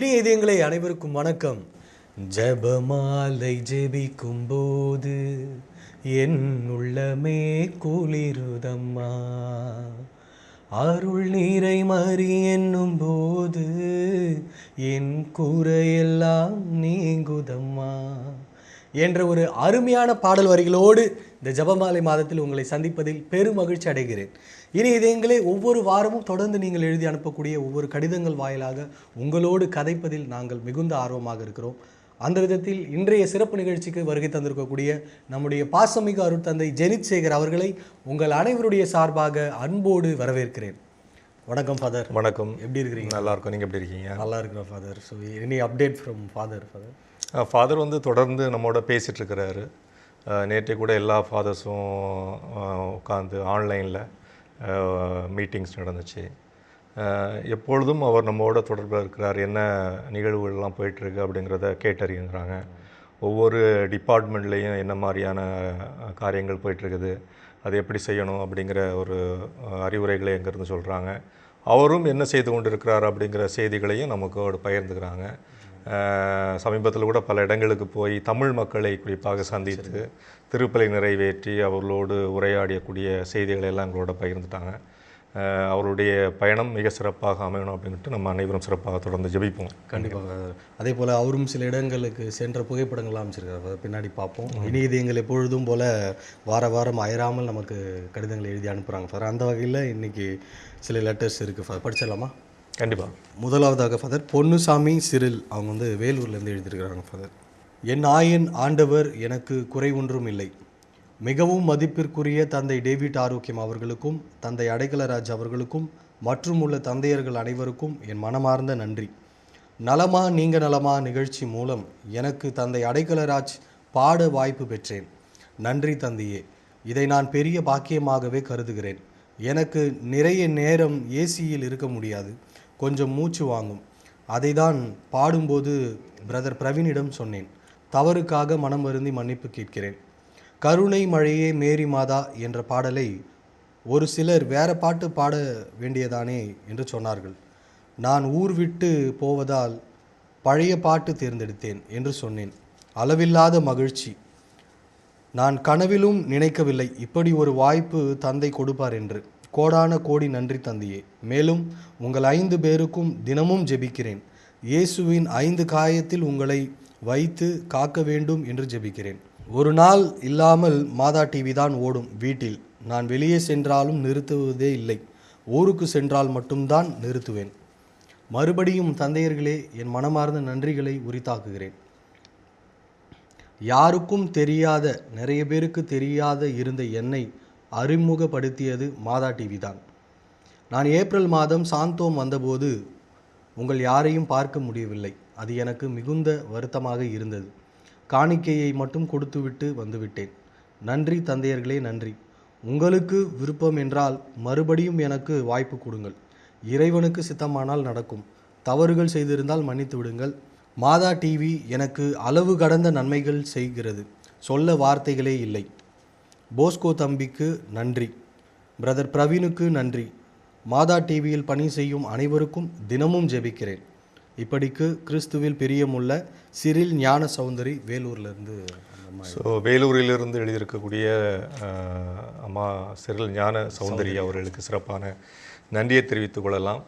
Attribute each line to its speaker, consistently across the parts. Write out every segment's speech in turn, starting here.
Speaker 1: இனிய இதயங்களே, அனைவருக்கும் வணக்கம். ஜெபமாலை ஜெபிக்கும் போது என் உள்ளமே குளிருதம்மா, அருள் நீரை மறி என்னும் போது என் குறையெல்லாம் நீங்குதம்மா என்ற ஒரு அருமையான பாடல் வரிகளோடு இந்த ஜெபமாலை மாதத்தில் உங்களை சந்திப்பதில் பெரும் மகிழ்ச்சி அடைகிறேன். இனி இதயங்களே, ஒவ்வொரு வாரமும் தொடர்ந்து நீங்கள் எழுதி அனுப்பக்கூடிய ஒவ்வொரு கடிதங்கள் வாயிலாக உங்களோடு கதைப்பதில் நாங்கள் மிகுந்த ஆர்வமாக இருக்கிறோம். அந்த விதத்தில் இன்றைய சிறப்பு நிகழ்ச்சிக்கு வருகை தந்திருக்கக்கூடிய நம்முடைய பாசமிகு அருட்தந்தை ஜெனித் சேகர் அவர்களை உங்கள் அனைவருடைய சார்பாக அன்போடு வரவேற்கிறேன். வணக்கம் ஃபாதர்.
Speaker 2: வணக்கம்.
Speaker 1: எப்படி இருக்கிறீங்க?
Speaker 2: நல்லா இருக்கும். நீங்கள் எப்படி இருக்கீங்க?
Speaker 1: நல்லா இருக்கிறோம் father. So any update from father?
Speaker 2: Father வந்து தொடர்ந்து நம்மோட பேசிகிட்டு இருக்கிறாரு. நேற்று கூட எல்லா ஃபாதர்ஸும் உட்காந்து ஆன்லைனில் மீட்டிங்ஸ் நடந்துச்சு. எப்பொழுதும் அவர் நம்மோட தொடர்பில் இருக்கிறார். என்ன நிகழ்வுகள்லாம் போயிட்டுருக்கு அப்படிங்கிறத கேட்டறிகிறாங்க. ஒவ்வொரு டிபார்ட்மெண்ட்லேயும் என்ன மாதிரியான காரியங்கள் போயிட்டுருக்குது, அது எப்படி செய்யணும் அப்படிங்கிற ஒரு அறிவுரைகளை எங்கேருந்து சொல்கிறாங்க. அவரும் என்ன செய்து கொண்டு இருக்கிறார் அப்படிங்கிற செய்திகளையும் நமக்கு பகிர்ந்துக்கிறாங்க. சமீபத்தில் கூட பல இடங்களுக்கு போய் தமிழ் மக்களை குறிப்பாக சந்தித்து திருப்பலி நிறைவேற்றி அவர்களோடு உரையாடியக்கூடிய செய்திகளை எல்லாம் எங்களோட பகிர்ந்துட்டாங்க. அவருடைய பயணம் மிக சிறப்பாக அமையணும் அப்படின்ட்டு நம்ம அனைவரும் சிறப்பாக தொடர்ந்து ஜெபிப்போம்.
Speaker 1: கண்டிப்பாக. அதே போல் அவரும் சில இடங்களுக்கு சென்ற புகைப்படங்கள்லாம் அமைச்சிருக்காரு, பின்னாடி பார்ப்போம். இனி இது எங்கள் எப்பொழுதும் போல் வாரம் அயராமல் நமக்கு கடிதங்கள் எழுதி அனுப்புகிறாங்க ஃபாதர். அந்த வகையில் இன்றைக்கி சில லெட்டர்ஸ் இருக்குது ஃபாதர், படிச்சிடலாமா?
Speaker 2: கண்டிப்பாக.
Speaker 1: முதலாவதாக ஃபாதர் பொன்னுசாமி சிறில், அவங்க வந்து வேலூர்லேருந்து எழுதியிருக்கிறாங்க ஃபாதர். என் ஆயன் ஆண்டவர் எனக்கு குறை ஒன்றும் இல்லை. மிகவும் மதிப்பிற்குரிய தந்தை டேவிட் ஆரோக்கியம் அவர்களுக்கும் தந்தை அடைக்கலராஜ் அவர்களுக்கும் மற்றும் உள்ள தந்தையர்கள் அனைவருக்கும் என் மனமார்ந்த நன்றி. நலமா நீங்க நலமா நிகழ்ச்சி மூலம் எனக்கு தந்தை அடைக்கலராஜ் பாட வாய்ப்பு பெற்றேன். நன்றி தந்தையே, இதை நான் பெரிய பாக்கியமாகவே கருதுகிறேன். எனக்கு நிறைய நேரம் ஏசியில் இருக்க முடியாது, கொஞ்சம் மூச்சு வாங்கும். அதை தான் பாடும்போது பிரதர் பிரவீனிடம் சொன்னேன். தவறுக்காக மனம் வருந்தி மன்னிப்பு கேட்கிறேன். கருணை மழையே மேரி மாதா என்ற பாடலை ஒரு சிலர் வேற பாட்டு பாட வேண்டியதானே என்று சொன்னார்கள். நான் ஊர் விட்டு போவதால் பழைய பாட்டு தேர்ந்தெடுத்தேன் என்று சொன்னேன். அளவில்லாத மகிழ்ச்சி. நான் கனவிலும் நினைக்கவில்லை இப்படி ஒரு வாய்ப்பு தந்தை கொடுப்பார் என்று. கோடான கோடி நன்றி தந்தையே. மேலும் உங்கள் 5 பேருக்கும் தினமும் ஜெபிக்கிறேன். இயேசுவின் 5 காயத்தில் உங்களை வைத்து காக்க வேண்டும் என்று ஜெபிக்கிறேன். ஒரு நாள் இல்லாமல் மாதா டிவி தான் ஓடும் வீட்டில். நான் வெளியே சென்றாலும் நிறுத்துவதே இல்லை. ஊருக்கு சென்றால் மட்டும்தான் நிறுத்துவேன். மறுபடியும் தந்தையர்களே, என் மனமார்ந்த நன்றிகளை உரித்தாக்குகிறேன். யாருக்கும் தெரியாத, நிறைய பேருக்கு தெரியாத இருந்த என்னை அறிமுகப்படுத்தியது மாதா டிவி தான். நான் ஏப்ரல் மாதம் சாந்தோம் வந்தபோது உங்கள் யாரையும் பார்க்க முடியவில்லை. அது எனக்கு மிகுந்த வருத்தமாக இருந்தது. காணிக்கையை மட்டும் கொடுத்துவிட்டு வந்துவிட்டேன். நன்றி தந்தையர்களே, நன்றி. உங்களுக்கு விருப்பம் என்றால் மறுபடியும் எனக்கு வாய்ப்பு கொடுங்கள். இறைவனுக்கு சித்தமானால் நடக்கும். தவறுகள் செய்திருந்தால் மன்னித்து விடுங்கள். மாதா டிவி எனக்கு அளவு கடந்த நன்மைகள் செய்கிறது, சொல்ல வார்த்தைகளே இல்லை. போஸ்கோ தம்பிக்கு நன்றி. பிரதர் பிரவீனுக்கு நன்றி. மாதா டிவியில் பணி செய்யும் அனைவருக்கும் தினமும் ஜெபிக்கிறேன். இப்படிக்கு கிறிஸ்துவில் பிரியமுள்ள சிறில் ஞான சௌந்தரி, வேலூர்லேருந்து.
Speaker 2: ஸோ வேலூரிலிருந்து எழுதியிருக்கக்கூடிய அம்மா சிறில் ஞான சௌந்தரி அவர்களுக்கு சிறப்பான நன்றியை தெரிவித்துக் கொள்ளலாம்.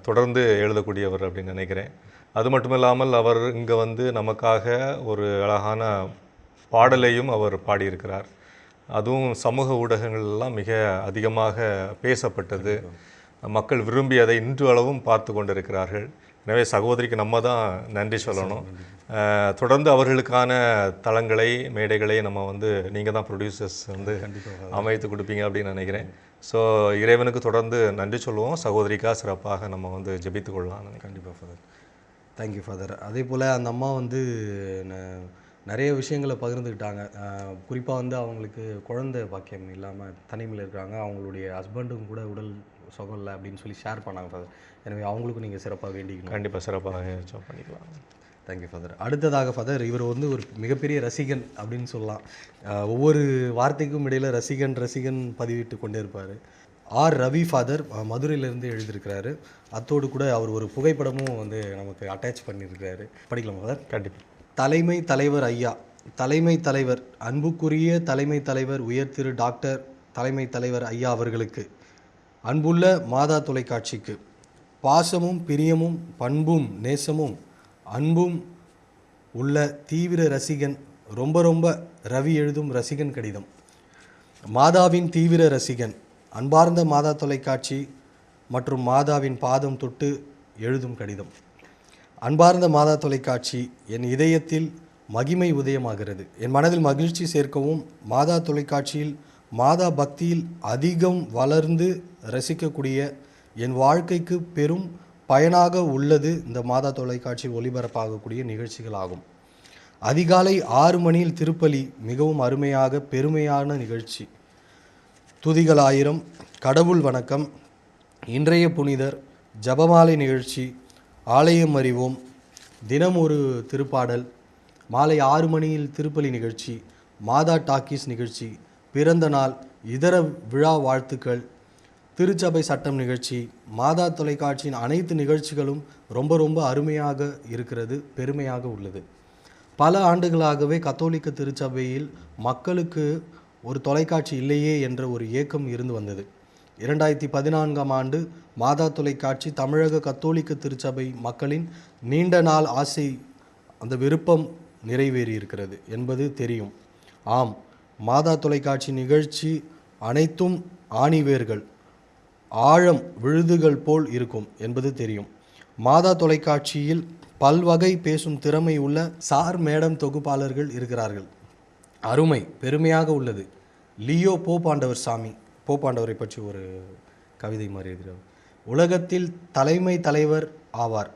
Speaker 2: தொடர்ந்து எழுதக்கூடியவர் அப்படின்னு நினைக்கிறேன். அது மட்டும் இல்லாமல் அவர் இங்கே வந்து நமக்காக ஒரு அழகான பாடலையும் அவர் பாடியிருக்கிறார். அதுவும் சமூக ஊடகங்கள்லாம் மிக அதிகமாக பேசப்பட்டது. மக்கள் விரும்பி அதை இன்று அளவும் பார்த்து கொண்டிருக்கிறார்கள். எனவே சகோதரிக்கு நம்ம தான் நன்றி சொல்லணும். தொடர்ந்து அவர்களுக்கான தளங்களை, மேடைகளை நம்ம வந்து நீங்கள் தான் ப்ரொடியூசர்ஸ் வந்து அமைத்து கொடுப்பீங்க அப்படின்னு நினைக்கிறேன். ஸோ இறைவனுக்கு தொடர்ந்து நன்றி சொல்லுவோம். சகோதரிக்காக சிறப்பாக நம்ம வந்து ஜெபித்து கொள்ளலாம்.
Speaker 1: கண்டிப்பாக ஃபாதர். Thank you father. அதே போல் அந்த அம்மா வந்து நிறைய விஷயங்களை பகிர்ந்துக்கிட்டாங்க. குறிப்பாக வந்து அவங்களுக்கு குழந்தை பாக்கியம் இல்லாமல் தனிமையில் இருக்கிறாங்க. அவங்களுடைய ஹஸ்பண்டும் கூட உடல் சுகம் இல்லை அப்படின்னு சொல்லி ஷேர் பண்ணாங்க ஃபாதர். எனவே அவங்களுக்கும் நீங்கள் சிறப்பாக வேண்டிக்கணும்.
Speaker 2: கண்டிப்பாக சிறப்பாக ஜாப் பண்ணிக்கலாம்.
Speaker 1: Thank you father. அடுத்ததாக ஃபாதர், இவர் வந்து ஒரு மிகப்பெரிய ரசிகன் அப்படின்னு சொல்லலாம். ஒவ்வொரு வார்த்தைக்கும் இடையில் ரசிகன் பதிவிட்டு கொண்டே இருப்பார். ஆர் ரவி ஃபாதர் மதுரையிலேருந்து எழுதியிருக்கிறாரு. அத்தோடு கூட அவர் ஒரு புகைப்படமும் வந்து நமக்கு அட்டாச் பண்ணியிருக்கிறாரு. படிக்கலாமா ஃபாதர்?
Speaker 2: கண்டிப்பாக.
Speaker 1: தலைமை தலைவர் ஐயா, தலைமை தலைவர், அன்புக்குரிய தலைமை தலைவர் உயர் திரு டாக்டர் தலைமை தலைவர் ஐயா அவர்களுக்கு, அன்புள்ள மாதா தொலைக்காட்சிக்கு, பாசமும் பிரியமும் பண்பும் நேசமும் அன்பும் உள்ள தீவிர ரசிகன், ரொம்ப ரவி எழுதும் ரசிகன் கடிதம். மாதாவின் தீவிர ரசிகன், அன்பார்ந்த மாதா தொலைக்காட்சி மற்றும் மாதாவின் பாதம் தொட்டு எழுதும் கடிதம். அன்பார்ந்த மாதா தொலைக்காட்சி, என் இதயத்தில் மகிமை உதயமாகிறது. என் மனதில் மகிழ்ச்சி சேர்க்கவும், மாதா தொலைக்காட்சியில் மாதா பக்தியில் அதிகம் வளர்ந்து ரசிக்கக்கூடிய என் வாழ்க்கைக்கு பெரும் பயனாக உள்ளது இந்த மாதா தொலைக்காட்சியில் ஒளிபரப்பாகக்கூடிய நிகழ்ச்சிகள் ஆகும். அதிகாலை 6 மணியில் திருப்பலி மிகவும் அருமையாக பெருமையான நிகழ்ச்சி. துதிகள் 1000, கடவுள் வணக்கம், இன்றைய புனிதர், ஜபமாலை நிகழ்ச்சி, ஆலயம் அறிவோம், தினம் ஒரு திருப்பாடல், மாலை 6 மணியில் திருப்பலி நிகழ்ச்சி, மாதா டாக்கீஸ் நிகழ்ச்சி, பிறந்த நாள், இதர விழா வாழ்த்துக்கள், திருச்சபை சட்டம் நிகழ்ச்சி, மாதா தொலைக்காட்சியின் அனைத்து நிகழ்ச்சிகளும் ரொம்ப அருமையாக இருக்கிறது, பெருமையாக உள்ளது. பல ஆண்டுகளாகவே கத்தோலிக்க திருச்சபையில் மக்களுக்கு ஒரு தொலைக்காட்சி இல்லையே என்ற ஒரு ஏக்கம் இருந்து வந்தது. 2014ஆம் ஆண்டு மாதா தொலைக்காட்சி தமிழக கத்தோலிக்க திருச்சபை மக்களின் நீண்ட நாள் ஆசை, அந்த விருப்பம் நிறைவேறியிருக்கிறது என்பது தெரியும். ஆம், மாதா தொலைக்காட்சி நிகழ்ச்சி அனைத்தும் ஆணிவேர்கள், ஆழம் விழுதுகள் போல் இருக்கும் என்பது தெரியும். மாதா தொலைக்காட்சியில் பல்வகை பேசும் திறமை உள்ள சார் மேடம் தொகுப்பாளர்கள் இருக்கிறார்கள். அருமை, பெருமையாக உள்ளது. லியோ போப்பாண்டவர் சாமி, போப்பாண்டவரை பற்றி ஒரு கவிதை மாதிரி எழுதுகிறார். உலகத்தில் தலைமை தலைவர் ஆவார்.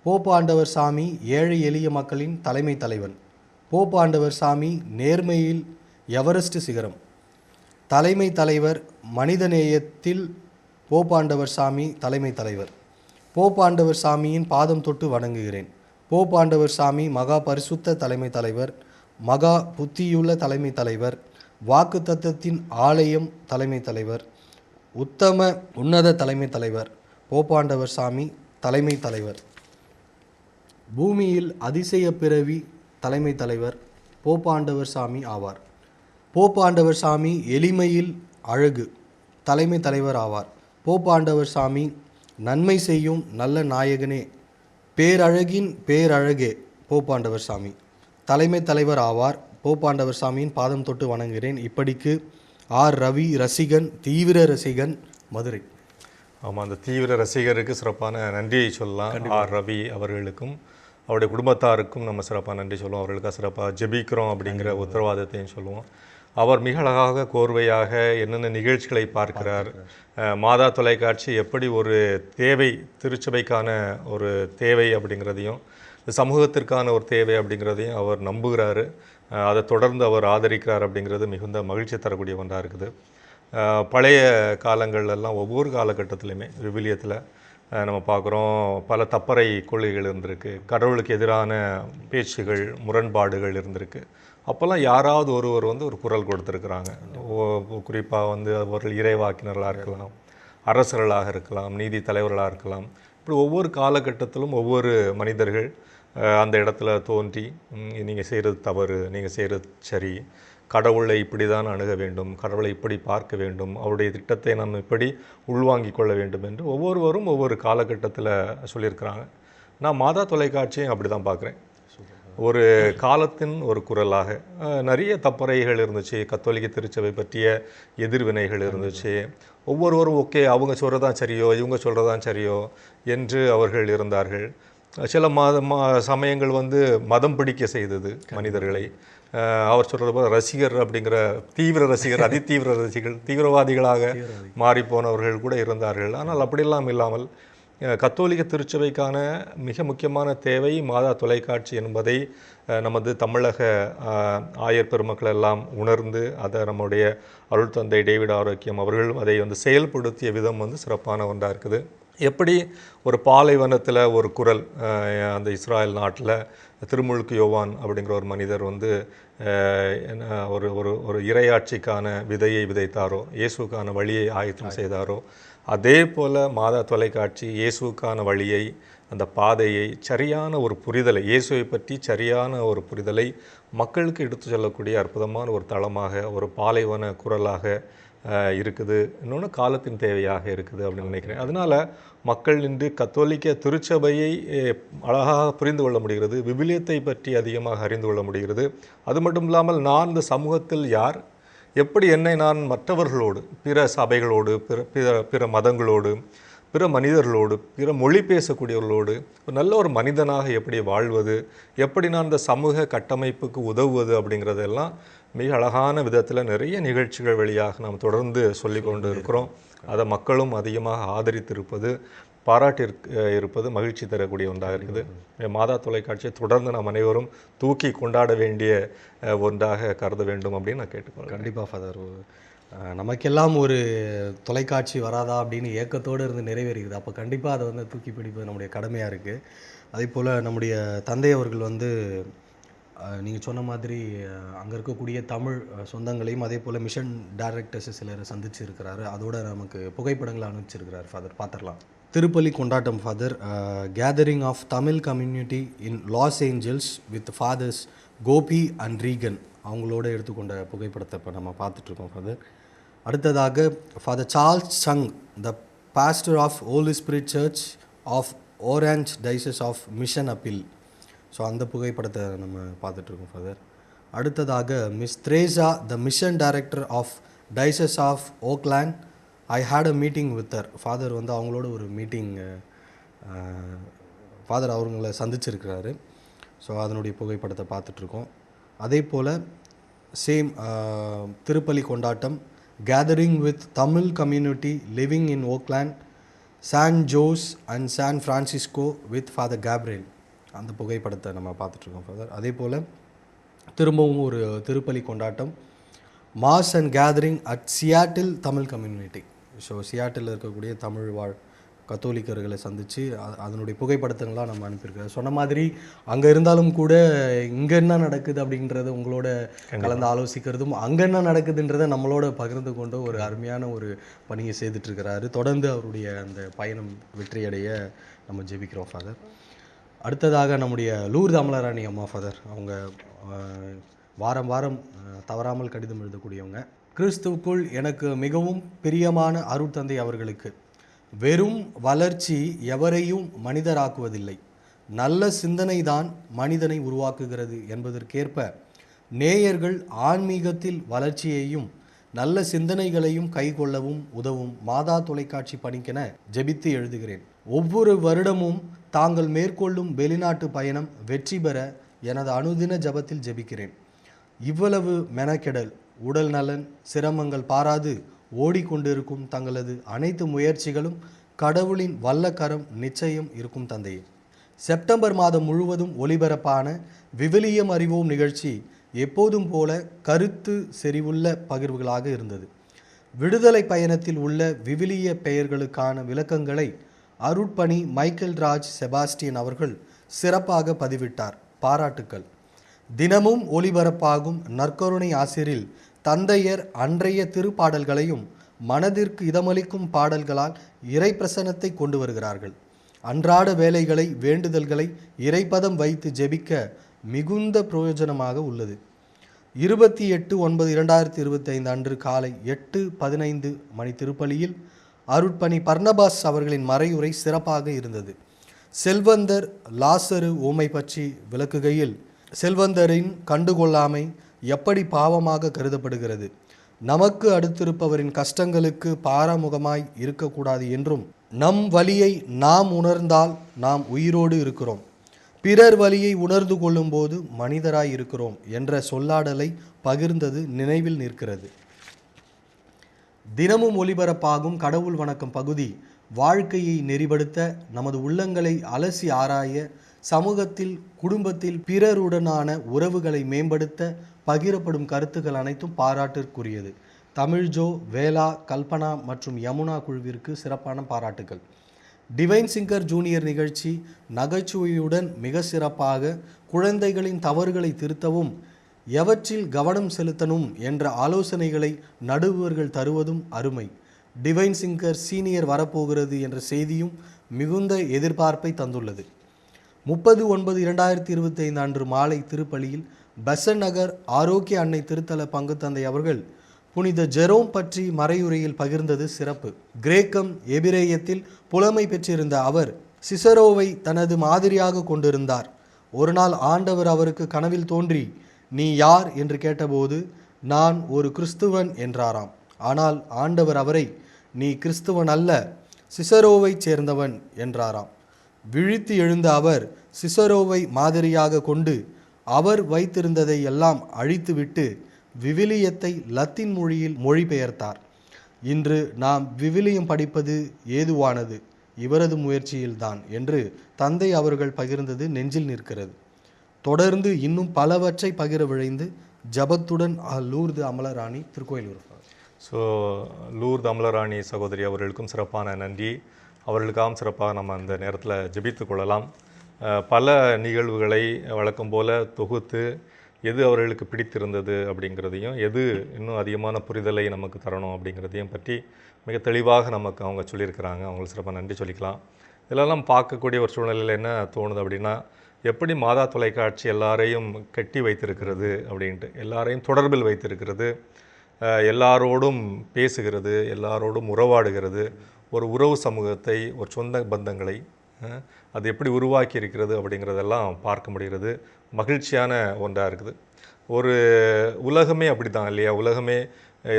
Speaker 1: போப்பாண்டவர் சாமி ஏழை எளிய மக்களின் தலைமை தலைவன். போப்பாண்டவர் சாமி நேர்மையில் எவரெஸ்ட் சிகரம். தலைமை தலைவர் மனிதநேயத்தில் போப்பாண்டவர் சாமி தலைமை தலைவர். போப்பாண்டவர் சாமியின் பாதம் தொட்டு வணங்குகிறேன். போப்பாண்டவர் சாமி மகா பரிசுத்த தலைமை தலைவர், மகா புத்தியுள்ள தலைமை தலைவர், வாக்கு தத்தத்தின் ஆலயம் தலைமை தலைவர், உத்தம உன்னத தலைமை தலைவர். போப்பாண்டவர் சாமி தலைமை தலைவர். பூமியில் அதிசய பிறவி தலைமை தலைவர் போப்பாண்டவர் சாமி ஆவார். போப்பாண்டவர் சாமி எளிமையில் அழகு தலைமை தலைவர் ஆவார். போப்பாண்டவர் சாமி நன்மை செய்யும் நல்ல நாயகனே, பேரழகின் பேரழகே போப்பாண்டவர் சாமி தலைமை தலைவர் ஆவார். போப்பாண்டவர் சாமியின் பாதம் தொட்டு வணங்குகிறேன். இப்படிக்கு ஆர் ரவி ரசிகன், தீவிர ரசிகன், மதுரை.
Speaker 2: ஆமாம், அந்த தீவிர ரசிகருக்கு சிறப்பான நன்றியை சொல்லலாம். ஆர் ரவி அவர்களுக்கும் அவருடைய குடும்பத்தாருக்கும் நம்ம சிறப்பாக நன்றி சொல்லுவோம். அவர்களுக்காக சிறப்பாக ஜெபிக்கிறோம் அப்படிங்கிற உத்தரவாதத்தையும் சொல்லுவோம். அவர் மிக அழகாக கோர்வையாக என்னென்ன நிகழ்ச்சிகளை பார்க்கிறார், மாதா தொலைக்காட்சி எப்படி ஒரு தேவை, திருச்சபைக்கான ஒரு தேவை அப்படிங்கிறதையும், சமூகத்திற்கான ஒரு தேவை அப்படிங்கிறதையும் அவர் நம்புகிறாரு. அதை தொடர்ந்து அவர் ஆதரிக்கிறார் அப்படிங்கிறது மிகுந்த மகிழ்ச்சி தரக்கூடிய ஒன்றாக இருக்குது. பழைய காலங்கள்லாம் ஒவ்வொரு காலகட்டத்திலையுமே விவிலியத்தில் நம்ம பார்க்குறோம், பல தப்பறை கொள்கைகள் இருந்திருக்கு, கடவுளுக்கு எதிரான பேச்சுகள், முரண்பாடுகள் இருந்திருக்கு. அப்போல்லாம் யாராவது ஒருவர் வந்து ஒரு குரல் கொடுத்துருக்குறாங்க. குறிப்பாக வந்து அவர்கள் இறைவாக்கினர்களாக இருக்கலாம், அரசர்களாக இருக்கலாம், நீதி தலைவர்களாக இருக்கலாம். இப்படி ஒவ்வொரு காலகட்டத்திலும் ஒவ்வொரு மனிதர்கள் அந்த இடத்துல தோன்றி, நீங்கள் செய்கிறது தவறு, நீங்கள் செய்கிறது சரி, கடவுளை இப்படி தான் அணுக வேண்டும், கடவுளை இப்படி பார்க்க வேண்டும், அவருடைய திட்டத்தை நம்ம இப்படி உள்வாங்கிக் கொள்ள வேண்டும் என்று ஒவ்வொருவரும் ஒவ்வொரு காலகட்டத்தில் சொல்லியிருக்கிறாங்க. நான் மாதா தொலைக்காட்சியும் அப்படி தான் பார்க்குறேன். ஒரு காலத்தின் ஒரு குரலாக நிறைய தப்பறைகள் இருந்துச்சு, கத்தோலிக்க திருச்சபை பற்றிய எதிர்வினைகள் இருந்துச்சு. ஒவ்வொருவரும் ஓகே அவங்க சொல்கிறதான் சரியோ, இவங்க சொல்கிறதான் சரியோ என்று அவர்கள் இருந்தார்கள். சில சமயங்கள் வந்து மதம் பிடிக்க செய்தது மனிதர்களை. அவர் சொல்கிறது போல ரசிகர் அப்படிங்கிற தீவிர ரசிகர், அதிதீவிர ரசிகர்கள், தீவிரவாதிகளாக மாறிப்போனவர்கள் கூட இருந்தார்கள். ஆனால் அப்படியெல்லாம் இல்லாமல் கத்தோலிக்க திருச்சபைக்கான மிக முக்கியமான தேவை மாதா தொலைக்காட்சி என்பதை நமது தமிழக ஆயர் பெருமக்கள் எல்லாம் உணர்ந்து, அதை நம்முடைய அருள் தந்தை டேவிட் ஆரோக்கியம் அவர்கள் அதை வந்து செயல்படுத்திய விதம் வந்து சிறப்பான ஒன்றாக இருக்குது. எப்படி ஒரு பாலைவனத்தில் ஒரு குரல், அந்த இஸ்ராயல் நாட்டில் திருமுழுக்கு யோவான் அப்படிங்கிற ஒரு மனிதர் வந்து ஒரு ஒரு ஒரு இறையாட்சிக்கான விதையை விதைத்தாரோ, இயேசுக்கான வழியை ஆயத்தம் செய்தாரோ, அதே போல் மாதா தொலைக்காட்சி இயேசுக்கான வழியை, அந்த பாதையை, சரியான ஒரு புரிதலை, இயேசுவை பற்றி சரியான ஒரு புரிதலை மக்களுக்கு எடுத்து சொல்லக்கூடிய அற்புதமான ஒரு தளமாக, ஒரு பாலைவன குரலாக இருக்குது. இன்னொன்று காலத்தின் தேவையாக இருக்குது அப்படின்னு நினைக்கிறேன். அதனால் மக்கள் இன்று கத்தோலிக்க திருச்சபையை அழகாக புரிந்து கொள்ள முடிகிறது, விவிலியத்தை பற்றி அதிகமாக அறிந்து கொள்ள முடிகிறது. அது மட்டும் இல்லாமல் நான் இந்த சமூகத்தில் யார், எப்படி என்னை நான் மற்றவர்களோடு, பிற சபைகளோடு, பிற பிற பிற மதங்களோடு, பிற மனிதர்களோடு, பிற மொழி பேசக்கூடியவர்களோடு ஒரு நல்ல ஒரு மனிதனாக எப்படி வாழ்வது, எப்படி நான் இந்த சமூக கட்டமைப்புக்கு உதவுவது அப்படிங்கிறதெல்லாம் மிக அழகான விதத்தில் நிறைய நிகழ்ச்சிகள் வழியாக நாம் தொடர்ந்து சொல்லி கொண்டு இருக்கிறோம். அதை மக்களும் அதிகமாக ஆதரித்திருப்பது, பாராட்டி இருப்பது மகிழ்ச்சி தரக்கூடிய ஒன்றாக இருக்குது. மாதா தொலைக்காட்சியை தொடர்ந்து நாம் அனைவரும் தூக்கி கொண்டாட வேண்டிய ஒன்றாக கருத வேண்டும் அப்படின்னு நான் கேட்டுக்கொள்கிறேன்.
Speaker 1: கண்டிப்பாக ஃபாதர். நமக்கெல்லாம் ஒரு தொலைக்காட்சி வராதா அப்படின்னு ஏக்கத்தோடு இருந்து நிறைவேறுகிறது. அப்போ கண்டிப்பாக அதை வந்து தூக்கி பிடிப்பது நம்முடைய கடமையாக இருக்குது. அதே போல் நம்முடைய தந்தை அவர்கள் வந்து நீங்கள் சொன்ன மாதிரி அங்கே இருக்கக்கூடிய தமிழ் சொந்தங்களையும் அதே போல் மிஷன் டைரக்டர்ஸ் சிலரை சந்திச்சு இருக்கிறாரு. அதோட நமக்கு புகைப்படங்களை அனுப்பிச்சிருக்கிறார் ஃபாதர், பார்த்துடலாம். திருப்பலி கொண்டாட்டம் father. Gathering of Tamil community in Los Angeles with fathers Gopi and Regan, அவங்களோட எடுத்துக்கொண்ட புகைப்படத்தை இப்போ நம்ம பார்த்துட்ருக்கோம் ஃபாதர். அடுத்ததாக father Charles Sung, the pastor of Holy Spirit church of Orange diocese of mission appeal. So அந்த புகைப்படத்தை நம்ம பார்த்துட்ருக்கோம் ஃபாதர். அடுத்ததாக miss Theresa, the mission director of diocese of Oakland. I had a meeting with her. Father வந்து அவங்களோட ஒரு meeting, father அவங்கள சந்திச்சிருக்கிறாரு. So அதனுடைய புகைப்படத்தை பார்த்துட்ருக்கோம். அதே போல் சேம் திருப்பலி கொண்டாட்டம், gathering with Tamil community living in Oakland, San Jose and San Francisco with father Gabriel. அந்த புகைப்படத்தை நம்ம பார்த்துட்ருக்கோம் ஃபாதர். அதே போல் திரும்பவும் ஒரு திருப்பலி கொண்டாட்டம், mass and gathering at Seattle Tamil community. So Seattle இருக்கக்கூடிய தமிழ் வாழ் கத்தோலிக்கர்களை சந்தித்து அதனுடைய புகைப்படத்தங்களாம் நம்ம அனுப்பியிருக்கிறோம். சொன்ன மாதிரி அங்கே இருந்தாலும் கூட இங்கே என்ன நடக்குது அப்படின்றத உங்களோட கலந்து ஆலோசிக்கிறதும், அங்கே என்ன நடக்குதுன்றதை நம்மளோட பகிர்ந்து கொண்டு ஒரு அருமையான ஒரு பணியை செய்துட்ருக்கிறாரு. தொடர்ந்து அவருடைய அந்த பயணம் வெற்றியடைய நம்ம ஜெபிக்கிறோம் ஃபாதர். அடுத்ததாக நம்முடைய லூர்து அமலராணி அம்மா ஃபாதர், அவங்க வாரம் வாரம் தவறாமல் கடிதம் எழுதக்கூடியவங்க. கிறிஸ்துவுக்குள் எனக்கு மிகவும் பிரியமான அருட்தந்தை அவர்களுக்கு, வெறும் வளர்ச்சி எவரையும் மனிதராக்குவதில்லை, நல்ல சிந்தனை தான் மனிதனை உருவாக்குகிறது என்பதற்கேற்ப நேயர்கள் ஆன்மீகத்தில் வளர்ச்சியையும் நல்ல சிந்தனைகளையும் கைக்கொள்ளவும் உதவும் மாதா தொலைக்காட்சி பணிக்கென ஜெபித்து எழுதுகிறேன். ஒவ்வொரு வருடமும் தாங்கள் மேற்கொள்ளும் வெளிநாட்டு பயணம் வெற்றி பெற எனது அனுதின ஜபத்தில் ஜெபிக்கிறேன். இவ்வளவு மெனக்கெடல், உடல் நலன், சிரமங்கள் பாராது ஓடிக்கொண்டிருக்கும் தங்களது அனைத்து முயற்சிகளும் கடவுளின் வல்லக்கரம் நிச்சயம் இருக்கும் தந்தையே. செப்டம்பர் மாதம் முழுவதும் ஒளிபரப்பான விவிலியம் அறிவோம் நிகழ்ச்சி எப்போதும் போல கருத்து செறிவுள்ள பகிர்வுகளாக இருந்தது. விடுதலை பயணத்தில் உள்ள விவிலிய பெயர்களுக்கான விளக்கங்களை அருட்பணி மைக்கேல் ராஜ் செபாஸ்டியன் அவர்கள் சிறப்பாக பதிவிட்டார். பாராட்டுக்கள். தினமும் ஒளிபரப்பாகும் நற்கருணை ஆசிரில் தந்தையர் அன்றைய திருப்பாடல்களையும் மனதிற்கு இதமளிக்கும் பாடல்களால் இறை பிரசன்னத்தை கொண்டு வருகிறார்கள். அன்றாட வேலைகளை, வேண்டுதல்களை இறைப்பதம் வைத்து ஜெபிக்க மிகுந்த பிரயோஜனமாக உள்ளது. 28/9/2025 அன்று காலை 8:15 மணி திருப்பலியில் அருட்பணி பர்னபாஸ் அவர்களின் மறையுரை சிறப்பாக இருந்தது. செல்வந்தர் லாசரு ஓமை பற்றி விளக்குகையில், செல்வந்தரின் கண்டுகொள்ளாமை எப்படி பாவமாக கருதப்படுகிறது, நமக்கு அடுத்திருப்பவரின் கஷ்டங்களுக்கு பாராமுகமாய் இருக்கக்கூடாது என்றும், நம் வலியை நாம் உணர்ந்தால் நாம் உயிரோடு இருக்கிறோம், பிறர் வலியை உணர்ந்து கொள்ளும் போது மனிதராய் இருக்கிறோம் என்ற சொல்லாடலை பகிர்ந்தது நினைவில் நிற்கிறது. தினமும் ஒளிபரப்பாகும் கடவுள் வணக்கம் பகுதி வாழ்க்கையை நெறிப்படுத்த, நமது உள்ளங்களை அலசி ஆராய, சமூகத்தில், குடும்பத்தில் பிறருடனான உறவுகளை மேம்படுத்த பகிரப்படும் கருத்துக்கள் அனைத்தும் பாராட்டிற்குரியது. தமிழ்ஜோ, வேலா, கல்பனா மற்றும் யமுனா குழுவிற்கு சிறப்பான பாராட்டுக்கள். டிவைன் சிங்கர் ஜூனியர் நிகழ்ச்சி நகைச்சுவையுடன் மிக சிறப்பாக குழந்தைகளின் தவறுகளை திருத்தவும் எவற்றில் கவனம் செலுத்தணும் என்ற ஆலோசனைகளை நடுவர்கள் தருவதும் அருமை. டிவைன் சிங்கர் சீனியர் வரப்போகிறது என்ற செய்தியும் மிகுந்த எதிர்பார்ப்பை தந்துள்ளது. 30/9/2025 அன்று மாலை திருப்பலியில் பெசன்ட் நகர் ஆரோக்கிய அன்னை திருத்தல பங்கு தந்தை அவர்கள் புனித ஜெரோம் பற்றி மறையுரையில் பகிர்ந்தது சிறப்பு. கிரேக்கம் எபிரேயத்தில் புலமை பெற்றிருந்த அவர் சிசரோவை தனது மாதிரியாக கொண்டிருந்தார். ஒரு நாள் ஆண்டவர் அவருக்கு கனவில் தோன்றி, நீ யார் என்று கேட்டபோது, நான் ஒரு கிறிஸ்துவன் என்றாராம். ஆனால் ஆண்டவர் அவரை, நீ கிறிஸ்துவன் அல்ல, சிசரோவை சேர்ந்தவன் என்றாராம். விழித்து எழுந்த அவர் சிசரோவை மாதிரியாக கொண்டு அவர் வைத்திருந்ததை எல்லாம் அழித்துவிட்டு விவிலியத்தை லத்தீன் மொழியில் மொழிபெயர்த்தார். இன்று நாம் விவிலியம் படிப்பது ஏதுவானது இவரது முயற்சியில்தான் என்று தந்தை அவர்கள் பகிர்ந்தது நெஞ்சில் நிற்கிறது. தொடர்ந்து இன்னும் பலவற்றை பகிர விழைந்து ஜபத்துடன் Lourdes Amalarani Tirukoilur.
Speaker 2: So Lourdes Amalarani சகோதரி அவர்களுக்கும் சிறப்பான நன்றி. அவர்களுக்காகவும் சிறப்பாக நம்ம அந்த நேரத்தில் ஜெபித்து கொள்ளலாம். பல நிகழ்வுகளை வழக்கம் போல் தொகுத்து எது அவர்களுக்கு பிடித்திருந்தது அப்படிங்கிறதையும், எது இன்னும் அதிகமான புரிதலை நமக்கு தரணும் அப்படிங்கிறதையும் பற்றி மிக தெளிவாக நமக்கு அவங்க சொல்லியிருக்கிறாங்க. அவங்களுக்கு சிறப்பாக நன்றி சொல்லிக்கலாம். இதெல்லாம் பார்க்கக்கூடிய ஒரு சூழ்நிலையில் என்ன தோணுது அப்படின்னா, எப்படி மாதா தொலைக்காட்சி எல்லாரையும் கட்டி வைத்திருக்கிறது அப்படின்ட்டு, எல்லாரையும் தொடர்பில் வைத்திருக்கிறது, எல்லாரோடும் பேசுகிறது, எல்லாரோடும் உறவாடுகிறது, ஒரு உறவு சமூகத்தை, ஒரு சொந்த பந்தங்களை அது எப்படி உருவாக்கி இருக்கிறது அப்படிங்கிறதெல்லாம் பார்க்க முடிகிறது. மகிழ்ச்சியான ஒன்றாக இருக்குது. ஒரு உலகமே அப்படி தான் இல்லையா? உலகமே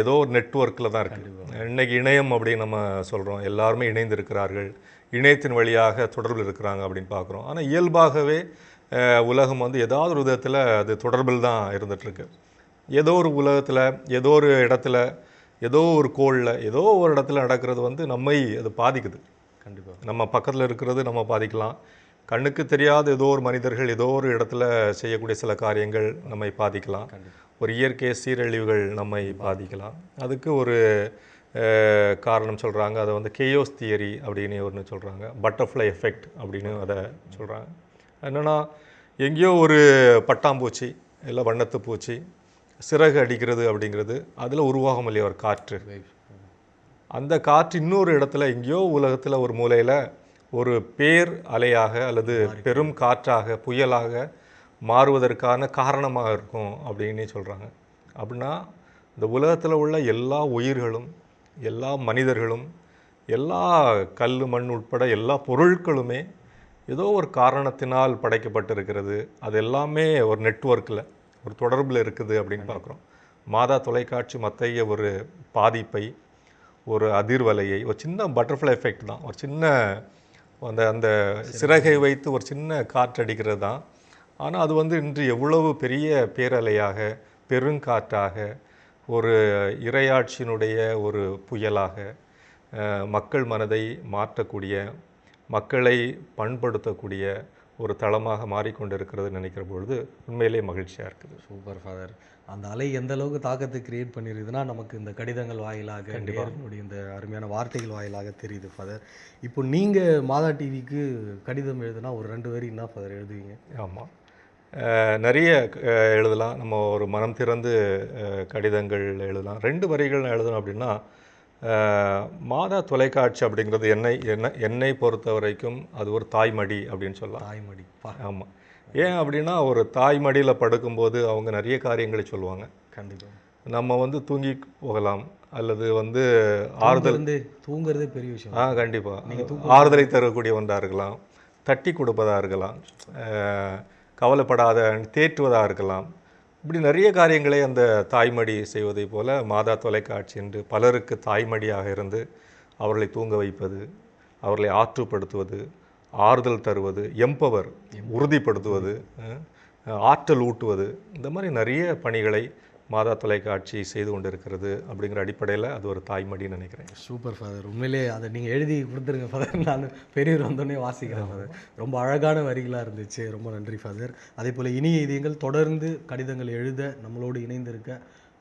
Speaker 2: ஏதோ ஒரு நெட்வொர்க்கில் தான் இருக்குது. இன்றைக்கி இணையம் அப்படின்னு நம்ம சொல்கிறோம், எல்லாருமே இணைந்திருக்கிறார்கள், இணையத்தின் வழியாக தொடர்பில் இருக்கிறாங்க அப்படின்னு பார்க்குறோம். ஆனால் இயல்பாகவே உலகம் வந்து ஏதாவது ஒரு விதத்தில் அது தொடர்பில் தான் இருந்துகிட்ருக்கு. ஏதோ ஒரு உலகத்தில், ஏதோ ஒரு இடத்துல, ஏதோ ஒரு கோளில், ஏதோ ஒரு இடத்துல நடக்கிறது வந்து நம்மை அது பாதிக்குது. கண்டிப்பாக நம்ம பக்கத்தில் இருக்கிறது நம்ம பாதிக்கலாம். கண்ணுக்கு தெரியாத ஏதோ ஒரு மனிதர்கள் ஏதோ ஒரு இடத்துல செய்யக்கூடிய சில காரியங்கள் நம்மை பாதிக்கலாம். ஒரு இயற்கை சீரழிவுகள் நம்மை பாதிக்கலாம். அதுக்கு ஒரு காரணம் சொல்கிறாங்க. அதை வந்து கேயோஸ் தியரி அப்படின்னு ஒன்று சொல்கிறாங்க. பட்டர்ஃப்ளை எஃபெக்ட் அப்படின்னு அதை சொல்கிறாங்க. என்னென்னா, எங்கேயோ ஒரு பட்டாம்பூச்சி இல்லை வண்ணத்து பூச்சி சிறகு அடிக்கிறது அப்படிங்கிறது, அதில் உருவாகும் இல்லையா ஒரு காற்று. அந்த காற்று இன்னொரு இடத்துல எங்கேயோ உலகத்தில் ஒரு மூலையில் ஒரு பேர் அலையாக அல்லது பெரும் காற்றாக, புயலாக மாறுவதற்கான காரணமாக இருக்கும் அப்படின்னு சொல்கிறாங்க. அப்படின்னா இந்த உலகத்தில் உள்ள எல்லா உயிர்களும், எல்லா மனிதர்களும், எல்லா கல் மண் உட்பட எல்லா பொருட்களுமே ஏதோ ஒரு காரணத்தினால் படைக்கப்பட்டிருக்கிறது. அது எல்லாமே ஒரு நெட்வொர்க்கில், ஒரு தொடர்பில் இருக்குது அப்படின்னு பார்க்குறோம். மாதா தொலைக்காட்சி மத்திய ஒரு பாதிப்பை, ஒரு அதிர்வலையை, ஒரு சின்ன பட்டர்ஃப்ளை எஃபெக்ட் தான், ஒரு சின்ன அந்த சிறகை வைத்து ஒரு சின்ன காற்றடிக்கிறது தான். ஆனால் அது வந்து இன்று எவ்வளவு பெரிய பேரலையாக, பெருங்காற்றாக, ஒரு இறையாட்சியினுடைய ஒரு புயலாக, மக்கள் மனதை மாற்றக்கூடிய, மக்களை பண்படுத்தக்கூடிய ஒரு தளமாக மாறிக்கொண்டிருக்கிறது நினைக்கிற பொழுது உண்மையிலே மகிழ்ச்சியாக இருக்குது.
Speaker 1: Super father. அந்த அலை எந்த அளவுக்கு தாக்கத்தை கிரியேட் பண்ணியிருக்குதுன்னா நமக்கு இந்த கடிதங்கள் வாயிலாக, நேயர்களுடைய இந்த அருமையான வார்த்தைகள் வாயிலாக தெரியுது ஃபாதர். இப்போ நீங்கள் மாதா டிவிக்கு கடிதம் எழுதுனா ஒரு 2 வரி என்ன ஃபாதர் எழுதுவீங்க?
Speaker 2: ஆமாம், நிறைய எழுதலாம். நம்ம ஒரு மனம் திறந்து கடிதங்கள் எழுதலாம். 2 வரிகள் எழுதணும் அப்படின்னா, மாதா தொலைக்காட்சி அப்படிங்கிறது என்னை பொறுத்த வரைக்கும் அது ஒரு தாய்மடி அப்படின்னு சொல்லலாம்.
Speaker 1: தாய்மடி.
Speaker 2: ஆமாம். ஏன் அப்படின்னா, ஒரு தாய்மடியில் படுக்கும்போது அவங்க நிறைய காரியங்களை சொல்லுவாங்க.
Speaker 1: கண்டிப்பாக
Speaker 2: நம்ம வந்து தூங்கி போகலாம், அல்லது வந்து ஆறுதல்,
Speaker 1: தூங்குறதே பெரிய விஷயம்.
Speaker 2: கண்டிப்பாக ஆறுதலை தரக்கூடிய ஒன்றாக இருக்கலாம், தட்டி கொடுப்பதாக இருக்கலாம், கவலைப்படாத தேற்றுவதாக இருக்கலாம். இப்படி நிறைய காரியங்களை அந்த தாய்மடி செய்வதை போல மாதா தொலைக்காட்சி என்று பலருக்கு தாய்மடியாக இருந்து அவர்களை தூங்க வைப்பது, அவர்களை ஆற்றுப்படுத்துவது, ஆறுதல் தருவது, எம்பவர் உறுதிப்படுத்துவது, ஆற்றல் ஊட்டுவது, இந்த மாதிரி நிறைய பணிகளை மாதா தொலைக்காட்சி செய்து கொண்டு இருக்கிறது. அப்படிங்கிற அடிப்படையில் அது ஒரு தாய்மடின்னு நினைக்கிறேன்.
Speaker 1: Super father. உண்மையிலே அதை நீங்கள் எழுதி கொடுத்துருங்க ஃபாதர். நான் பெரியவர் வந்தோடனே வாசிக்கிறேன் ஃபாதர். ரொம்ப அழகான வரிகளாக இருந்துச்சு. ரொம்ப நன்றி ஃபாதர். அதே போல் இனிய இதயங்கள் தொடர்ந்து கடிதங்கள் எழுத நம்மளோடு இணைந்திருக்க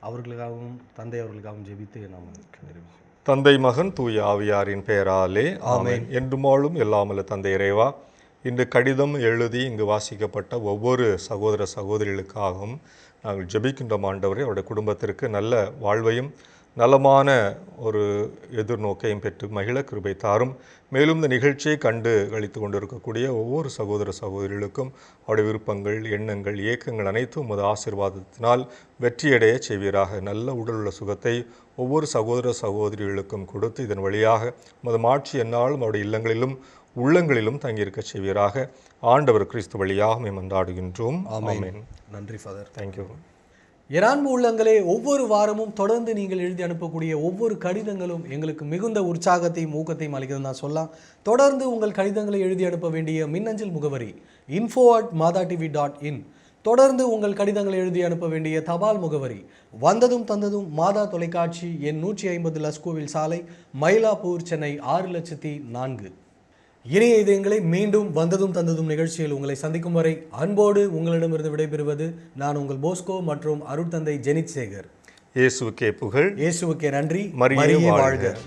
Speaker 1: அவர்களுக்காகவும் தந்தை அவர்களுக்காகவும் ஜெபித்து நாம்
Speaker 2: தந்தை மகன் தூய ஆவியாரின் பெயராலே ஆமென். என்றுமாலும் எல்லாமல்ல தந்தை இறைவா, இன்று கடிதம் எழுதி இங்கு வாசிக்கப்பட்ட ஒவ்வொரு சகோதர சகோதரிகளுக்காகவும் நாங்கள் ஜெபிக்கின்றோம். ஆண்டவரே, அவருடைய குடும்பத்திற்கு நல்ல வாழ்வையும் நலமான ஒரு எதிர்நோக்கையும் பெற்று மகிழ கிருபை தாரும். மேலும் இந்த நிகழ்ச்சியை கண்டு கழித்து கொண்டிருக்கக்கூடிய ஒவ்வொரு சகோதர சகோதரிகளுக்கும் அவருடைய விருப்பங்கள், எண்ணங்கள், ஏக்கங்கள் அனைத்தும் உமது ஆசீர்வாதத்தினால் வெற்றியடைய செய்வீராக. நல்ல உடலுள்ள சுகத்தை ஒவ்வொரு சகோதர சகோதரிகளுக்கும் கொடுத்து இதன் வழியாக உமது மாட்சி எந்நாளும் அவருடைய இல்லங்களிலும் உள்ளங்களிலும் தங்கியிருக்க செய்வீராக. ஆண்டவர் கிறிஸ்து வழியாக மன்றாடுகின்றோம். ஆமென்.
Speaker 1: நன்றி ஃபாதர்.
Speaker 2: தேங்க்யூ.
Speaker 1: எரான்பு உள்ளங்களே, ஒவ்வொரு வாரமும் தொடர்ந்து நீங்கள் எழுதி அனுப்பக்கூடிய ஒவ்வொரு கடிதங்களும் எங்களுக்கு மிகுந்த உற்சாகத்தையும் ஊக்கத்தையும் அளிக்கிறது தான் சொல்லலாம். தொடர்ந்து உங்கள் கடிதங்களை எழுதி அனுப்ப வேண்டிய மின்னஞ்சல் முகவரி info@madatv.in. தொடர்ந்து உங்கள் கடிதங்களை எழுதி அனுப்ப வேண்டிய தபால் முகவரி வந்ததும் தந்ததும் மாதா தொலைக்காட்சி, எண் 150 லஸ்கோவில் சாலை, மயிலாப்பூர், சென்னை 6004. இணைய இதயங்களை, மீண்டும் வந்ததும் தந்ததும் நிகழ்ச்சியில் உங்களை சந்திக்கும் வரை அன்போடு உங்களிடமிருந்து விடைபெறுவது நான் உங்கள் போஸ்கோ மற்றும் அருட்தந்தை ஜெனித் சேகர்.
Speaker 2: இயேசுவுக்கே புகழ்.
Speaker 1: இயேசுவுக்கே நன்றி.
Speaker 2: மரியே வாழ்க.
Speaker 1: வாழ்க.